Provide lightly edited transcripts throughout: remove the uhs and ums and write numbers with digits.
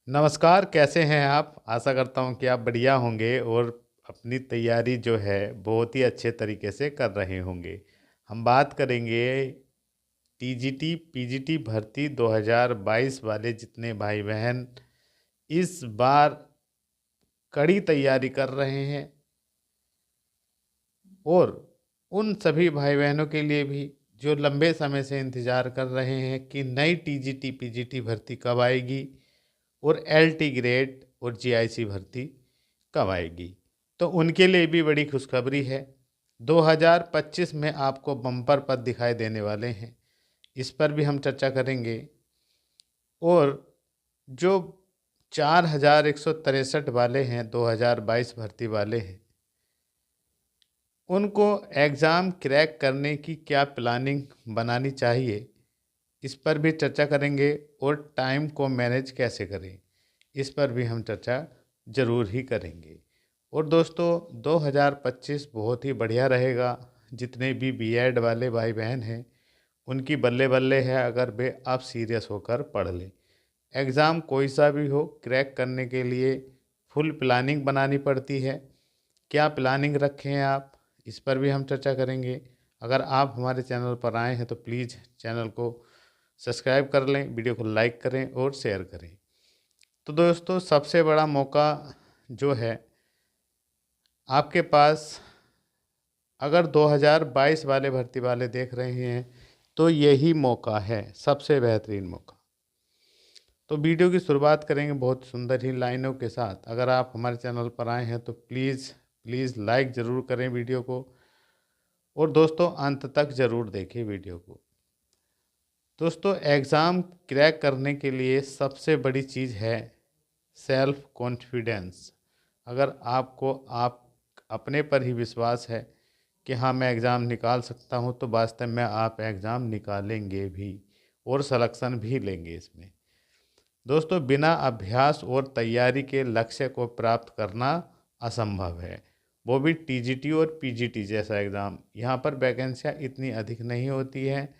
नमस्कार, कैसे हैं आप? आशा करता हूँ कि आप बढ़िया होंगे और अपनी तैयारी जो है बहुत ही अच्छे तरीके से कर रहे होंगे। हम बात करेंगे टीजीटी, पीजीटी भर्ती 2022 वाले जितने भाई बहन इस बार कड़ी तैयारी कर रहे हैं और उन सभी भाई बहनों के लिए भी जो लंबे समय से इंतज़ार कर रहे हैं कि नई टीजीटी, पीजीटी भर्ती कब आएगी और एलटी ग्रेड और जीआईसी भर्ती कब आएगी। तो उनके लिए भी बड़ी खुशखबरी है। 2025 में आपको बम्पर पद दिखाई देने वाले हैं, इस पर भी हम चर्चा करेंगे। और जो 4163 वाले हैं, 2022 भर्ती वाले हैं, उनको एग्ज़ाम क्रैक करने की क्या प्लानिंग बनानी चाहिए, इस पर भी चर्चा करेंगे। और टाइम को मैनेज कैसे करें, इस पर भी हम चर्चा ज़रूर ही करेंगे। और दोस्तों, 2025 बहुत ही बढ़िया रहेगा। जितने भी बीएड वाले भाई बहन हैं उनकी बल्ले बल्ले है अगर वे आप सीरियस होकर पढ़ लें। एग्ज़ाम कोई सा भी हो, क्रैक करने के लिए फुल प्लानिंग बनानी पड़ती है। क्या प्लानिंग रखें आप, इस पर भी हम चर्चा करेंगे। अगर आप हमारे चैनल पर आए हैं तो प्लीज़ चैनल को सब्सक्राइब कर लें, वीडियो को लाइक करें और शेयर करें। तो दोस्तों, सबसे बड़ा मौका जो है आपके पास, अगर 2022 वाले भर्ती वाले देख रहे हैं तो यही मौका है, सबसे बेहतरीन मौका। तो वीडियो की शुरुआत करेंगे बहुत सुंदर ही लाइनों के साथ। अगर आप हमारे चैनल पर आए हैं तो प्लीज़ प्लीज़ लाइक ज़रूर करें वीडियो को, और दोस्तों अंत तक ज़रूर देखें वीडियो को। दोस्तों, एग्ज़ाम क्रैक करने के लिए सबसे बड़ी चीज़ है सेल्फ कॉन्फिडेंस। अगर आपको आप अपने पर ही विश्वास है कि हाँ मैं एग्ज़ाम निकाल सकता हूँ, तो वास्तव में आप एग्ज़ाम निकालेंगे भी और सलेक्शन भी लेंगे इसमें। दोस्तों, बिना अभ्यास और तैयारी के लक्ष्य को प्राप्त करना असंभव है, वो भी टीजीटी और पीजीटी जैसा एग्ज़ाम। यहाँ पर वैकेंसियाँ इतनी अधिक नहीं होती हैं,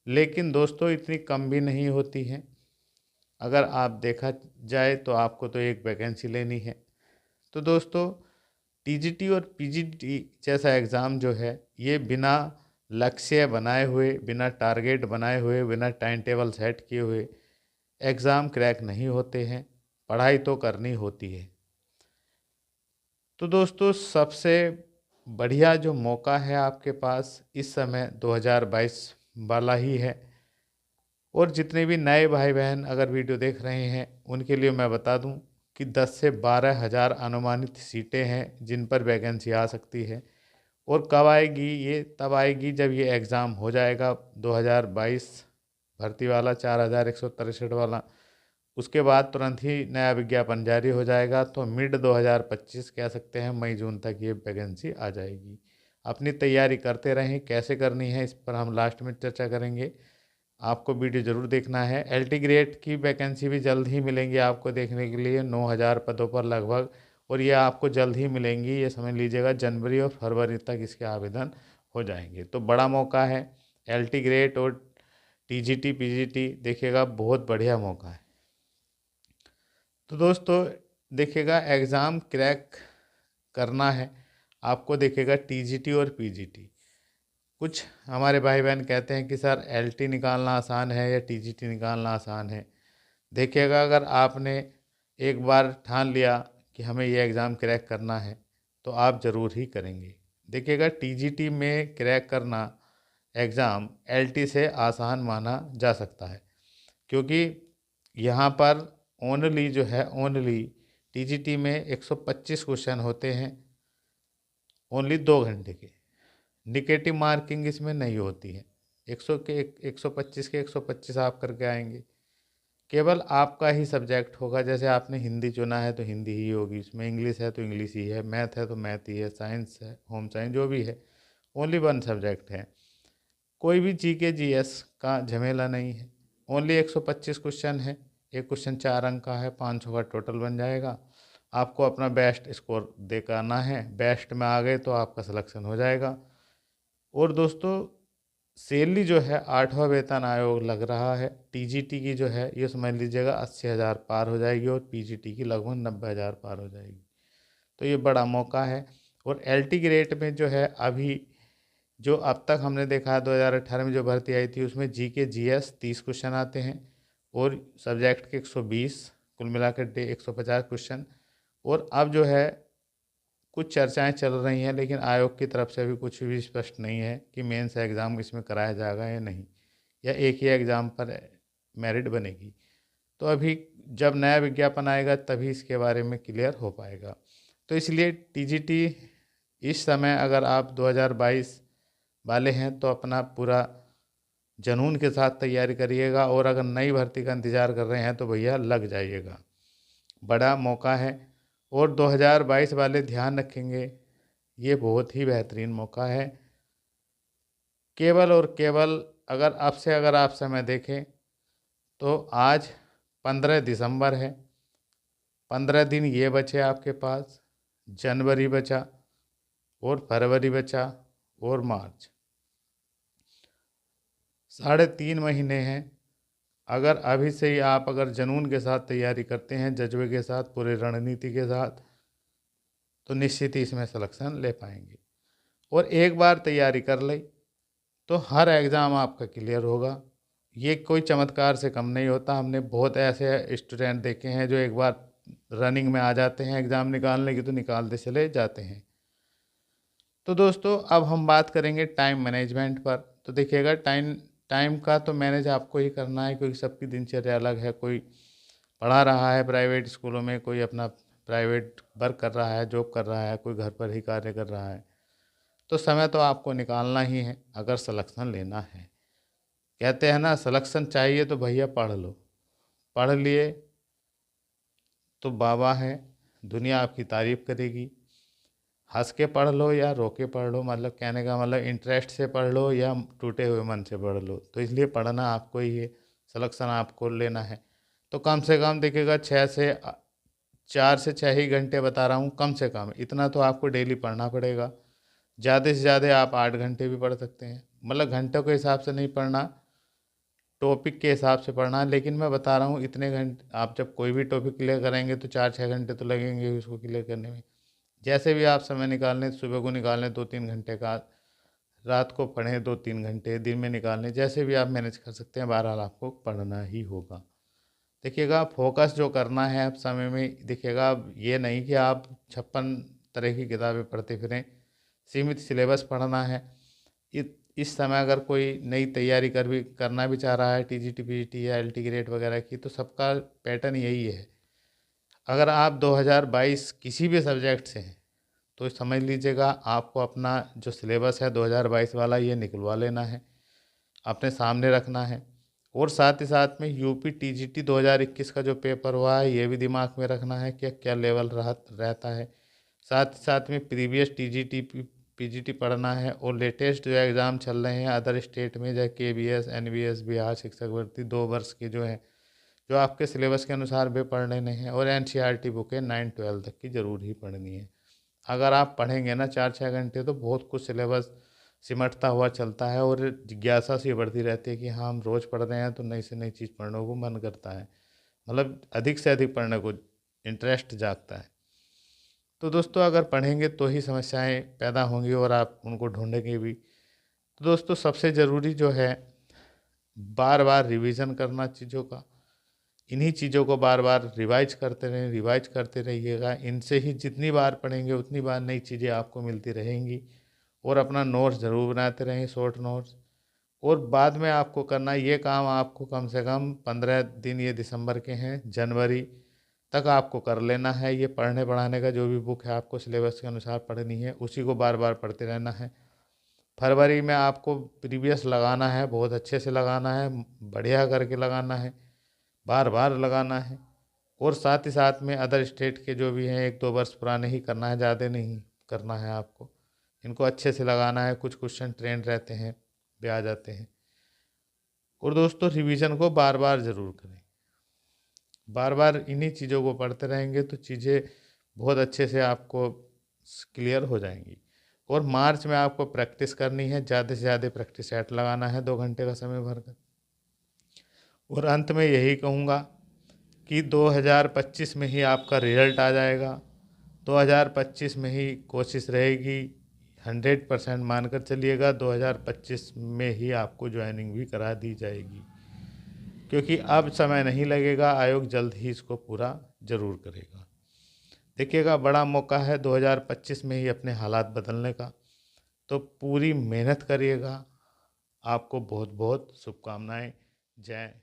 लेकिन दोस्तों इतनी कम भी नहीं होती हैं। अगर आप देखा जाए तो आपको तो एक वैकेंसी लेनी है। तो दोस्तों, टीजीटी और पीजीटी जैसा एग्ज़ाम जो है ये बिना लक्ष्य बनाए हुए, बिना टारगेट बनाए हुए, बिना टाइम टेबल सेट किए हुए एग्ज़ाम क्रैक नहीं होते हैं। पढ़ाई तो करनी होती है। तो दोस्तों, सबसे बढ़िया जो मौका है आपके पास इस समय 2022 वाला ही है। और जितने भी नए भाई बहन अगर वीडियो देख रहे हैं उनके लिए मैं बता दूं कि 10 से 12 हज़ार अनुमानित सीटें हैं जिन पर वैकेंसी आ सकती है। और कब आएगी? ये तब आएगी जब ये एग्ज़ाम हो जाएगा 2022 भर्ती वाला, 4163 वाला। उसके बाद तुरंत ही नया विज्ञापन जारी हो जाएगा, तो मिड 2025 कह सकते हैं, मई जून तक ये वैकेंसी आ जाएगी। अपनी तैयारी करते रहें, कैसे करनी है इस पर हम लास्ट में चर्चा करेंगे। आपको वीडियो ज़रूर देखना है। एलटी ग्रेड की वैकेंसी भी जल्द ही मिलेंगी आपको देखने के लिए, 9000 पदों पर लगभग। और ये आपको जल्द ही मिलेंगी, ये समझ लीजिएगा जनवरी और फरवरी तक इसके आवेदन हो जाएंगे। तो बड़ा मौका है एलटी ग्रेड और टीजीटी पीजीटी, देखिएगा बहुत बढ़िया मौका है। तो दोस्तों देखिएगा, एग्ज़ाम क्रैक करना है आपको, देखिएगा टीजीटी और पीजीटी। कुछ हमारे भाई बहन कहते हैं कि सर एलटी निकालना आसान है या टीजीटी निकालना आसान है। देखिएगा, अगर आपने एक बार ठान लिया कि हमें ये एग्ज़ाम क्रैक करना है तो आप ज़रूर ही करेंगे। देखिएगा, टीजीटी में क्रैक करना एग्ज़ाम एलटी से आसान माना जा सकता है, क्योंकि यहाँ पर ओनली जो है, ओनली टीजीटी में 125 क्वेश्चन होते हैं, ओनली 2 घंटे के। निगेटिव मार्किंग इसमें नहीं होती है। 100 के 125 के 125 आप करके आएंगे। केवल आपका ही सब्जेक्ट होगा, जैसे आपने हिंदी चुना है तो हिंदी ही होगी, उसमें इंग्लिश है तो इंग्लिश ही है, मैथ है तो मैथ ही है, साइंस है, होम साइंस जो भी है, ओनली वन सब्जेक्ट है। कोई भी जीके जीएस का झमेला नहीं है। ओनली 125 क्वेश्चन है, एक क्वेश्चन 4 अंक का है, 500 का टोटल बन जाएगा। आपको अपना बेस्ट स्कोर दे करना है, बेस्ट में आ गए तो आपका सिलेक्शन हो जाएगा। और दोस्तों, सैलरी जो है 8वां वेतन आयोग लग रहा है। टीजीटी की जो है ये समझ लीजिएगा 80,000 पार हो जाएगी और पीजीटी की लगभग 90,000 पार हो जाएगी। तो ये बड़ा मौका है। और एलटी ग्रेड में जो है अभी जो अब तक हमने देखा है 2018 में जो भर्ती आई थी उसमें जीके जीएस 30 क्वेश्चन आते हैं और सब्जेक्ट के 120, कुल मिलाकर 150 क्वेश्चन। और अब जो है कुछ चर्चाएं चल रही हैं, लेकिन आयोग की तरफ से अभी कुछ भी स्पष्ट नहीं है कि मेंस एग्ज़ाम इसमें कराया जाएगा या नहीं, या एक ही एग्ज़ाम पर मेरिट बनेगी। तो अभी जब नया विज्ञापन आएगा तभी इसके बारे में क्लियर हो पाएगा। तो इसलिए टीजीटी इस समय अगर आप 2022 वाले हैं तो अपना पूरा जुनून के साथ तैयारी करिएगा, और अगर नई भर्ती का इंतज़ार कर रहे हैं तो भैया लग जाइएगा, बड़ा मौका है। और 2022 वाले ध्यान रखेंगे, ये बहुत ही बेहतरीन मौका है। केवल और केवल अगर आप समय देखें तो आज 15 दिसंबर है, 15 दिन ये बचे आपके पास। जनवरी बचा और फरवरी बचा और मार्च, 3.5 महीने हैं। अगर अभी से ही आप अगर जुनून के साथ तैयारी करते हैं, जज्बे के साथ, पूरे रणनीति के साथ, तो निश्चित ही इसमें सिलेक्शन ले पाएंगे। और एक बार तैयारी कर ले तो हर एग्ज़ाम आपका क्लियर होगा। ये कोई चमत्कार से कम नहीं होता। हमने बहुत ऐसे स्टूडेंट देखे हैं जो एक बार रनिंग में आ जाते हैं एग्ज़ाम निकालने की तो निकालते चले जाते हैं। तो दोस्तों अब हम बात करेंगे टाइम मैनेजमेंट पर। तो देखिएगा टाइम का तो मैनेज आपको ही करना है, क्योंकि सबकी दिनचर्या अलग है। कोई पढ़ा रहा है प्राइवेट स्कूलों में, कोई अपना प्राइवेट वर्क कर रहा है, जॉब कर रहा है, कोई घर पर ही कार्य कर रहा है। तो समय तो आपको निकालना ही है अगर सिलेक्शन लेना है। कहते हैं ना, सिलेक्शन चाहिए तो भैया पढ़ लो। पढ़ लिए तो बाबा है, दुनिया आपकी तारीफ़ करेगी। हंस के पढ़ लो या रो के पढ़ लो, मतलब कहने का मतलब इंटरेस्ट से पढ़ लो या टूटे हुए मन से पढ़ लो, तो इसलिए पढ़ना आपको ही है, सिलेक्शन आपको लेना है। तो कम से कम देखिएगा 4 से 6 ही घंटे बता रहा हूँ, कम से कम इतना तो आपको डेली पढ़ना पड़ेगा। ज़्यादा से ज़्यादा आप 8 घंटे भी पढ़ सकते हैं, मतलब घंटों के हिसाब से नहीं पढ़ना, टॉपिक के हिसाब से पढ़ना। लेकिन मैं बता रहा हूँ इतने घंटे आप जब कोई भी टॉपिक क्लियर करेंगे तो 4-6 घंटे तो लगेंगे ही उसको क्लियर करने में। जैसे भी आप समय निकाल लें, सुबह को निकाल लें 2-3 घंटे का, रात को पढ़ें 2-3 घंटे, दिन में निकाल लें, जैसे भी आप मैनेज कर सकते हैं, बहरहाल आपको पढ़ना ही होगा। देखिएगा फोकस जो करना है आप समय में, देखिएगा ये नहीं कि आप 56 तरह की किताबें पढ़ते फिरें, सीमित सिलेबस पढ़ना है। इस समय अगर कोई नई तैयारी करना भी चाह रहा है टीजीटी पीजीटी या एलटी ग्रेड वगैरह की, तो सबका पैटर्न यही है। अगर आप 2022 किसी भी सब्जेक्ट से हैं तो समझ लीजिएगा आपको अपना जो सिलेबस है 2022 वाला ये निकलवा लेना है, अपने सामने रखना है। और साथ ही साथ में यूपी टीजीटी 2021 का जो पेपर हुआ है ये भी दिमाग में रखना है कि क्या लेवल रहता है। साथ ही साथ में प्रीवियस टीजीटी पीजीटी पढ़ना है, और लेटेस्ट जो एग्ज़ाम चल रहे हैं अदर स्टेट में, जैसे केबीएस एनबीएस बिहार शिक्षक भर्ती 2 वर्ष के जो हैं, जो आपके सिलेबस के अनुसार वे पढ़ लेने हैं। और एनसीईआरटी बुकें 9-12 तक की ज़रूर ही पढ़नी है। अगर आप पढ़ेंगे ना 4-6 घंटे तो बहुत कुछ सिलेबस सिमटता हुआ चलता है, और जिज्ञासा सी बढ़ती रहती है कि हाँ हम रोज़ पढ़ रहे हैं तो नई से नई चीज़ पढ़ने को मन करता है, मतलब अधिक से अधिक पढ़ने को इंटरेस्ट जागता है। तो दोस्तों अगर पढ़ेंगे तो ही समस्याएं पैदा होंगी और आप उनको ढूंढेंगे भी। तो दोस्तों सबसे ज़रूरी जो है बार बार रिवीजन करना चीज़ों का, इन्हीं चीज़ों को बार बार रिवाइज करते रहिएगा। इनसे ही जितनी बार पढ़ेंगे उतनी बार नई चीज़ें आपको मिलती रहेंगी। और अपना नोट्स ज़रूर बनाते रहें, शॉर्ट नोट्स। और बाद में आपको करना ये काम, आपको कम से कम 15 दिन, ये दिसंबर के हैं, जनवरी तक आपको कर लेना है। ये पढ़ने पढ़ाने का जो भी बुक है आपको सिलेबस के अनुसार पढ़नी है, उसी को बार बार पढ़ते रहना है। फरवरी में आपको प्रीवियस लगाना है, बहुत अच्छे से लगाना है, बढ़िया करके लगाना है, बार बार लगाना है। और साथ ही साथ में अदर स्टेट के जो भी हैं 1-2 वर्ष पुराने ही करना है, ज़्यादा नहीं करना है आपको। इनको अच्छे से लगाना है, कुछ क्वेश्चन ट्रेंड रहते हैं, वे आ जाते हैं। और दोस्तों रिवीजन को बार बार ज़रूर करें, बार बार इन्हीं चीज़ों को पढ़ते रहेंगे तो चीज़ें बहुत अच्छे से आपको क्लियर हो जाएंगी। और मार्च में आपको प्रैक्टिस करनी है, ज़्यादा से ज़्यादा प्रैक्टिस सेट लगाना है 2 घंटे का समय भरकर। और अंत में यही कहूँगा कि 2025 में ही आपका रिजल्ट आ जाएगा। 2025 में ही कोशिश रहेगी, 100% मानकर चलिएगा 2025 में ही आपको ज्वाइनिंग भी करा दी जाएगी, क्योंकि अब समय नहीं लगेगा, आयोग जल्द ही इसको पूरा ज़रूर करेगा। देखिएगा, बड़ा मौका है 2025 में ही अपने हालात बदलने का, तो पूरी मेहनत करिएगा। आपको बहुत बहुत शुभकामनाएं। जय